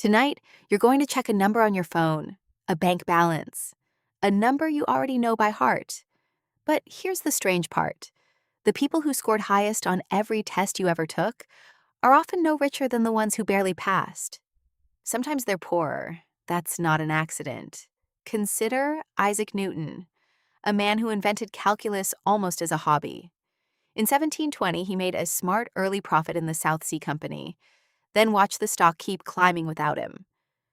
Tonight, you're going to check a number on your phone, a bank balance, a number you already know by heart. But here's the strange part. The people who scored highest on every test you ever took are often no richer than the ones who barely passed. Sometimes they're poorer. That's not an accident. Consider Isaac Newton, a man who invented calculus almost as a hobby. In 1720, he made a smart early profit in the South Sea Company, then watched the stock keep climbing without him.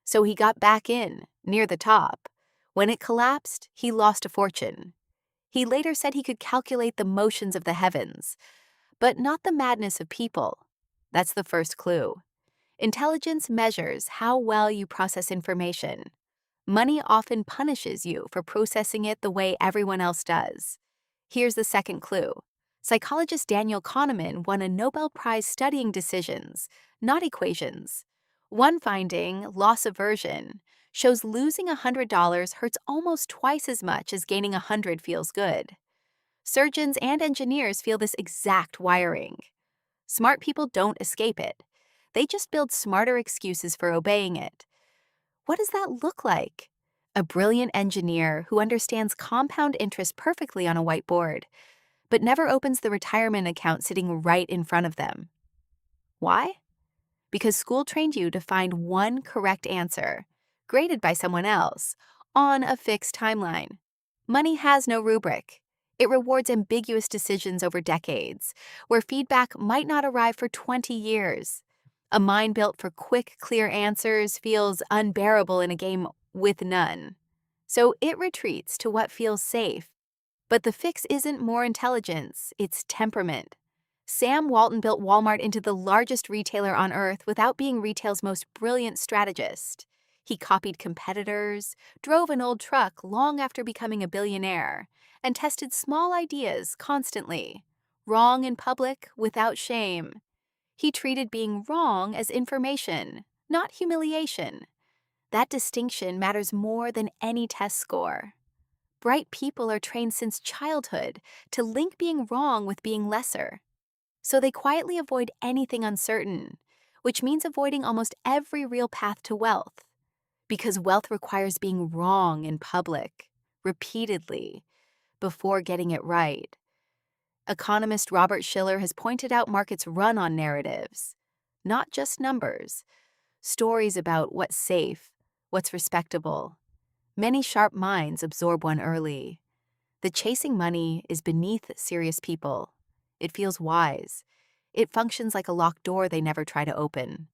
So he got back in, near the top. When it collapsed, he lost a fortune. He later said he could calculate the motions of the heavens, but not the madness of people. That's the first clue. Intelligence measures how well you process information. Money often punishes you for processing it the way everyone else does. Here's the second clue. Psychologist Daniel Kahneman won a Nobel Prize studying decisions, not equations. One finding, loss aversion, shows losing $100 hurts almost twice as much as gaining 100 feels good. Surgeons and engineers feel this exact wiring. Smart people don't escape it. They just build smarter excuses for obeying it. What does that look like? A brilliant engineer who understands compound interest perfectly on a whiteboard, but never opens the retirement account sitting right in front of them. Why? Because school trained you to find one correct answer, graded by someone else, on a fixed timeline. Money has no rubric. It rewards ambiguous decisions over decades, where feedback might not arrive for 20 years. A mind built for quick, clear answers feels unbearable in a game with none. So it retreats to what feels safe. But the fix isn't more intelligence, it's temperament. Sam Walton built Walmart into the largest retailer on earth without being retail's most brilliant strategist. He copied competitors, drove an old truck long after becoming a billionaire, and tested small ideas constantly. Wrong in public without shame. He treated being wrong as information, not humiliation. That distinction matters more than any test score. Bright people are trained since childhood to link being wrong with being lesser. So they quietly avoid anything uncertain, which means avoiding almost every real path to wealth. Because wealth requires being wrong in public, repeatedly, before getting it right. Economist Robert Shiller has pointed out markets run on narratives, not just numbers, stories about what's safe, what's respectable. Many sharp minds absorb one early. The chasing money is beneath serious people. It feels wise. It functions like a locked door they never try to open.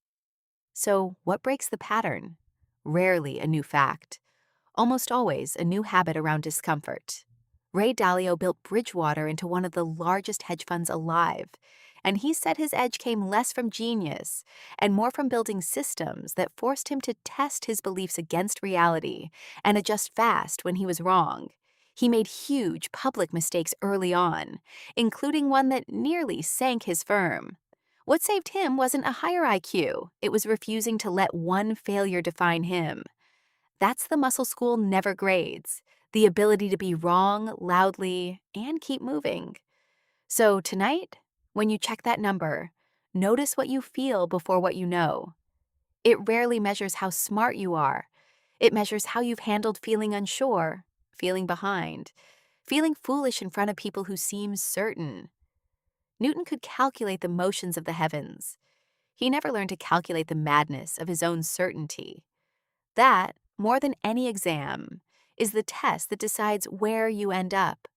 So, what breaks the pattern? Rarely a new fact. Almost always a new habit around discomfort. Ray Dalio built Bridgewater into one of the largest hedge funds alive, and he said his edge came less from genius and more from building systems that forced him to test his beliefs against reality and adjust fast when he was wrong. He made huge public mistakes early on, including one that nearly sank his firm. What saved him wasn't a higher IQ, it was refusing to let one failure define him. That's the muscle school never grades, the ability to be wrong loudly and keep moving. So tonight, when you check that number, notice what you feel before what you know. It rarely measures how smart you are. It measures how you've handled feeling unsure, feeling behind, feeling foolish in front of people who seem certain. Newton could calculate the motions of the heavens. He never learned to calculate the madness of his own certainty. That, more than any exam, is the test that decides where you end up.